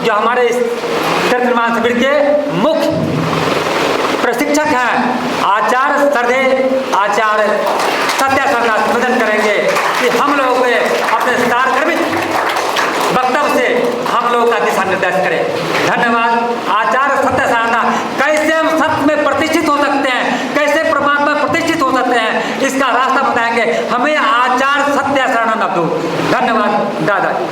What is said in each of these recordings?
जो हमारे इस चरित्र निर्माण शिविर के मुख्य प्रशिक्षक हैं आचार्य श्रद्धेय आचार्य सत्या सर का निवेदन करेंगे कि हम लोगों को अपने सारगर्भित वक्तव्य से हम लोगों का दिशा निर्देश करें। धन्यवाद। आचार्य सत्य सारना, कैसे हम सत्य में प्रतिष्ठित हो सकते हैं, कैसे परमात्मा प्रतिष्ठित हो सकते हैं, इसका रास्ता बताएंगे हमें आचार्य सत्य शरण अवधूत। धन्यवाद दादाजी।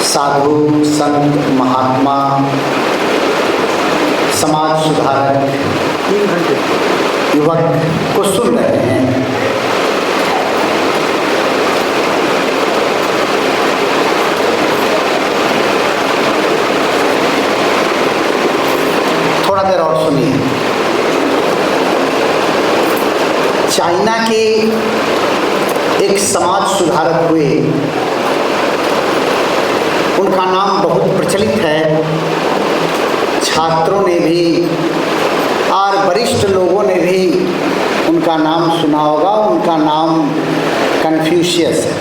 साधु संत महात्मा समाज सुधारक 3 घंटे युवक को सुन रहे हैं। थोड़ा देर और सुनिए। चाइना के एक समाज सुधारक हुए, उनका नाम बहुत प्रचलित है। छात्रों ने भी और वरिष्ठ लोगों ने भी उनका नाम सुना होगा। उनका नाम कन्फ्यूशियस है।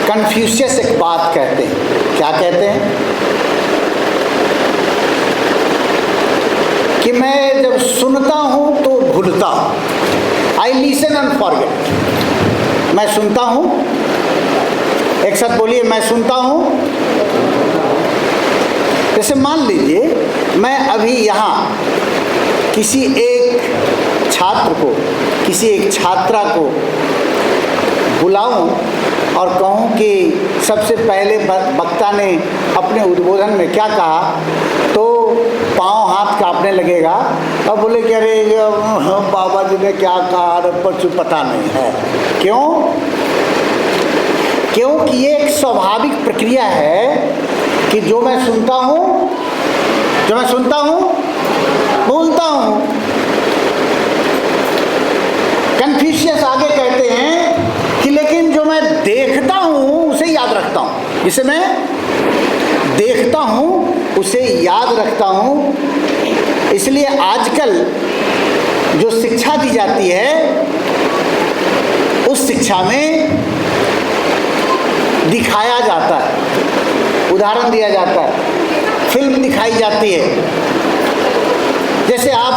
कन्फ्यूशियस एक बात कहते हैं। क्या कहते हैं कि मैं जब सुनता हूँ तो भूलता हूँ। I listen and forget. मैं सुनता हूँ, एक साथ बोलिए, मैं सुनता हूँ। जैसे मान लीजिए मैं अभी यहाँ किसी एक छात्र को, किसी एक छात्रा को बुलाऊं और कहूं कि सबसे पहले वक्ता ने अपने उद्बोधन में क्या कहा, तो पाँव हाथ कांपने लगेगा और बोले कि अरे बाबा जी ने क्या कहा, पर पता नहीं है। क्यों? क्योंकि ये एक स्वाभाविक प्रक्रिया है कि जो मैं सुनता हूँ बोलता हूँ। कन्फ्यूशियस आगे कहते हैं कि लेकिन जो मैं देखता हूँ उसे याद रखता हूँ। जिसे मैं देखता हूँ उसे याद रखता हूँ। इसलिए आजकल जो शिक्षा दी जाती है उस शिक्षा में दिखाया जाता है, उदाहरण दिया जाता है, फिल्म दिखाई जाती है। जैसे आप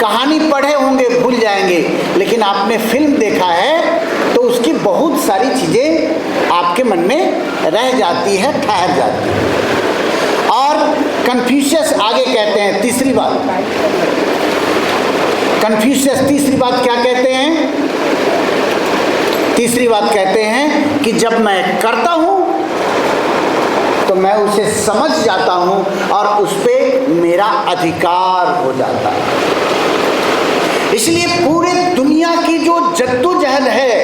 कहानी पढ़े होंगे भूल जाएंगे, लेकिन आपने फिल्म देखा है तो उसकी बहुत सारी चीज़ें आपके मन में रह जाती है, ठहर जाती है। और कन्फ्यूशियस आगे कहते हैं तीसरी बात। कन्फ्यूशियस तीसरी बात क्या कहते हैं? तीसरी बात कहते हैं कि जब मैं करता हूं तो मैं उसे समझ जाता हूं और उस पर मेरा अधिकार हो जाता है। इसलिए पूरे दुनिया की जो जद्दोजहद है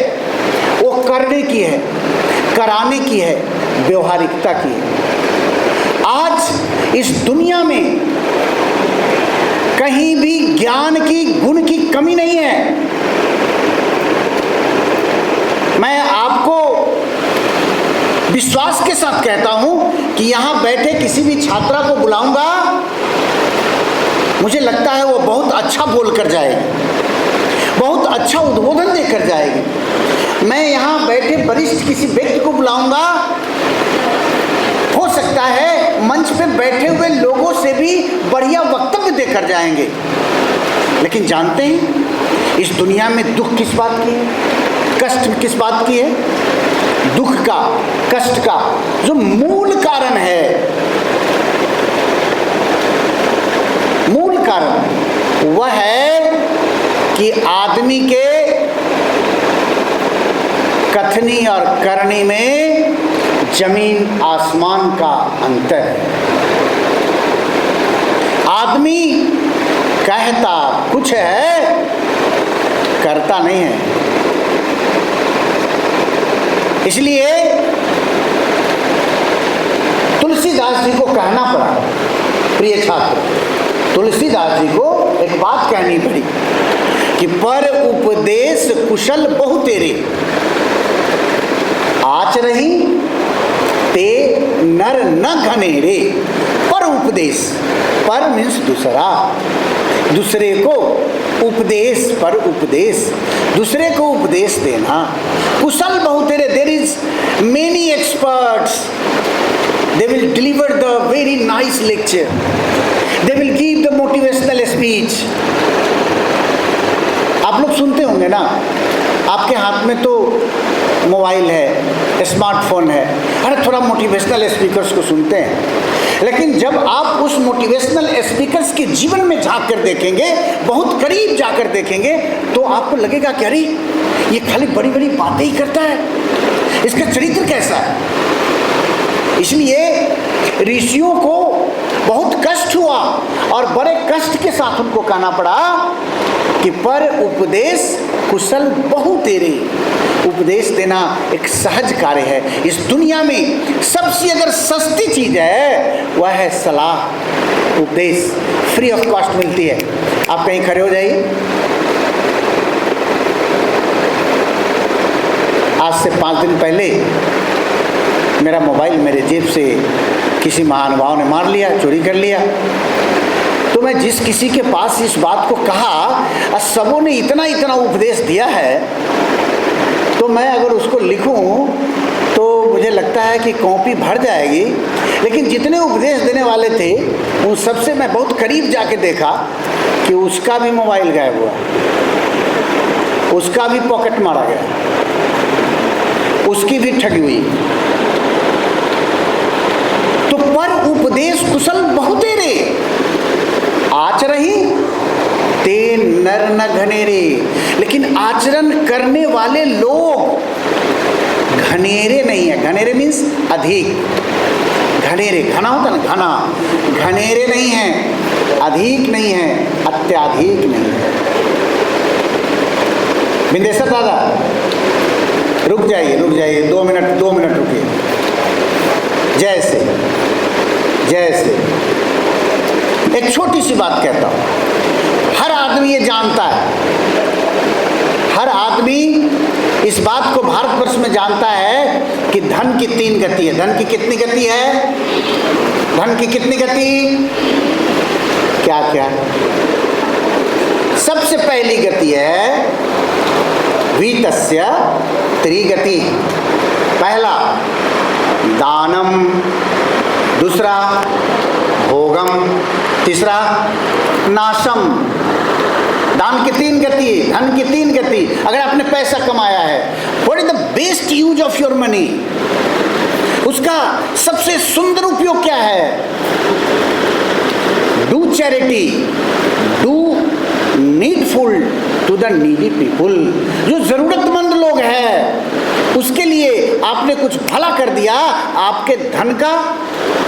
वो करने की है, कराने की है, व्यवहारिकता की है। आज इस दुनिया में कहीं भी ज्ञान की, गुण की कमी नहीं है। मैं आपको विश्वास के साथ कहता हूं कि यहां बैठे किसी भी छात्रा को बुलाऊंगा, मुझे लगता है वो बहुत अच्छा बोल कर जाएगी, बहुत अच्छा उद्बोधन देकर जाएगी। मैं यहां बैठे वरिष्ठ किसी व्यक्ति को बुलाऊंगा, हो सकता है मंच पे बैठे हुए लोगों से भी बढ़िया वक्तव्य देकर जाएंगे। लेकिन जानते हैं इस दुनिया में दुख किस बात की है, कष्ट किस बात की है? दुख का, कष्ट का जो मूल कारण है कारण वह है कि आदमी के कथनी और करनी में जमीन आसमान का अंतर है। आदमी कहता कुछ है, करता नहीं है। इसलिए तुलसीदास जी को कहना पड़ा, प्रिय छात्र, तुलसीदास जी को एक बात कहनी पड़ी कि पर उपदेश कुशल बहु तेरे, आचरहि ते नर न घनेरे। पर उपदेश, पर मीन्स दूसरा, दूसरे को उपदेश, पर उपदेश, दूसरे को उपदेश देना। कुशल बहु तेरे, there is many experts, they will deliver the very nice lecture, they will give the motivational speech। आप लोग सुनते होंगे ना, आपके हाथ में तो मोबाइल है, स्मार्टफोन है, अरे थोड़ा मोटिवेशनल स्पीकर्स को सुनते हैं। लेकिन जब आप उस मोटिवेशनल स्पीकर्स के जीवन में झांक कर देखेंगे, बहुत करीब जाकर देखेंगे, तो आपको लगेगा कि अरे ये खाली बड़ी बड़ी बातें ही करता है, इसका चरित्र कैसा है। इसलिए ऋषियों को बहुत कष्ट हुआ और बड़े कष्ट के साथ उनको कहना पड़ा कि पर उपदेश कुशल बहु तेरे। उपदेश देना एक सहज कार्य है। इस दुनिया में सबसे अगर सस्ती चीज है वह है सलाह, उपदेश, फ्री ऑफ कॉस्ट मिलती है। आप कहीं खड़े हो जाइए, आज से 5 दिन पहले मेरा मोबाइल मेरे जेब से किसी महानुभाव ने मार लिया, चोरी कर लिया। तो मैं जिस किसी के पास इस बात को कहा, सबों ने इतना इतना उपदेश दिया है, तो मैं अगर उसको लिखूं तो मुझे लगता है कि कॉपी भर जाएगी। लेकिन जितने उपदेश देने वाले थे उन सबसे मैं बहुत करीब जाके देखा कि उसका भी मोबाइल गायब हुआ, उसका भी पॉकेट मारा गया, उसकी भी ठगी हुई। तो पर उपदेश कुशल बहु तेरे, आचरहि ते नर न घनेरे। लेकिन आचरण करने वाले लोग घनेरे नहीं है। घनेरे मीन्स अधिक। घनेरे, घना होता ना, घना, घनेरे नहीं है, अधिक नहीं है, अत्याधिक नहीं है। बिंदेश्वर दादा रुक जाइए, 2 मिनट रुकिए। जैसे एक छोटी सी बात कहता हूं, हर आदमी ये जानता है, हर आदमी इस बात को भारतवर्ष में जानता है कि धन की 3 गति है। धन की कितनी गति है? धन की कितनी गति? क्या क्या? सबसे पहली गति है वीतस्य त्रिगति। पहला दानम, दूसरा भोगम, तीसरा नाशम। दान की 3 गति, धन की 3 गति। अगर आपने पैसा कमाया है, what is the best use of your money? उसका सबसे सुंदर उपयोग क्या है? Do charity, do needful to the needy people. जो जरूरतमंद लोग हैं उसके लिए आपने कुछ भला कर दिया, आपके धन का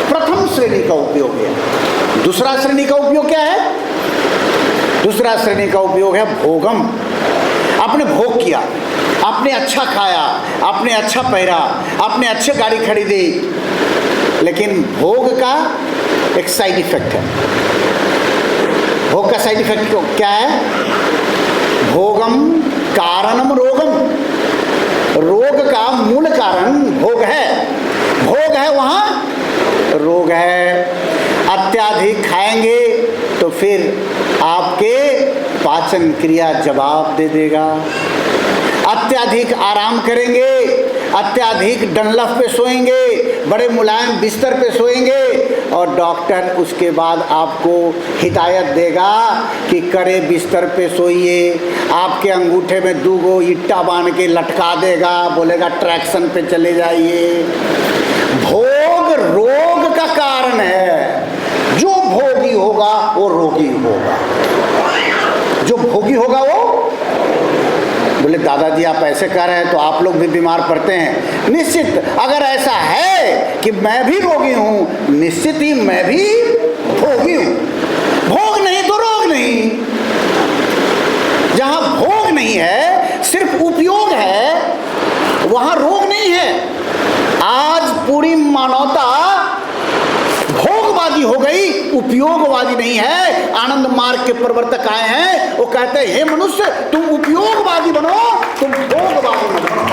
प्रथम श्रेणी का उपयोग है। दूसरा श्रेणी का उपयोग क्या है? दूसरा श्रेणी का उपयोग है भोगम। आपने भोग किया, आपने अच्छा खाया, आपने अच्छा पहरा, आपने अच्छी गाड़ी खरीदी, लेकिन भोग का एक साइड इफेक्ट है। भोग का साइड इफेक्ट क्या है? भोगम कारणम रोगम। रोग का मूल कारण भोग है, भोग है वहां रोग है। अत्याधिक खाएंगे तो फिर आपके पाचन क्रिया जवाब दे देगा। अत्याधिक आराम करेंगे, अत्याधिक डनलफ पे सोएंगे, बड़े मुलायम बिस्तर पे सोएंगे, और डॉक्टर उसके बाद आपको हिदायत देगा कि कड़े बिस्तर पे सोइए। आपके अंगूठे में 2 ईंटा बांध के लटका देगा, बोलेगा ट्रैक्शन पे चले जाइए। भोग रोग का कारण है। जो भोगी होगा वो रोगी होगा, जो भोगी होगा वो। बोले दादाजी आप ऐसे कह रहे हैं तो आप लोग भी बीमार पड़ते हैं। निश्चित अगर ऐसा है कि मैं भी रोगी हूं, निश्चित ही मैं भी भोगी हूं। भोग नहीं तो रोग नहीं। जहां भोग नहीं है, सिर्फ उपयोग है, वहां रोग नहीं है। आज पूरी मानवता भोगवादी हो गई, उपयोगवादी नहीं है। आनंद मार्ग के प्रवर्तक आए हैं, वो कहते हैं हे मनुष्य तुम उपयोगवादी बनो, तुम भोगवादी मत बनो।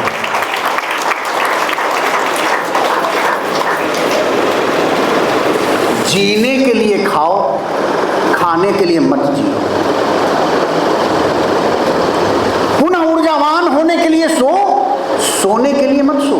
जीने के लिए खाओ, खाने के लिए मत जियो। पुनः ऊर्जावान होने के लिए सो, सोने के लिए मत सो।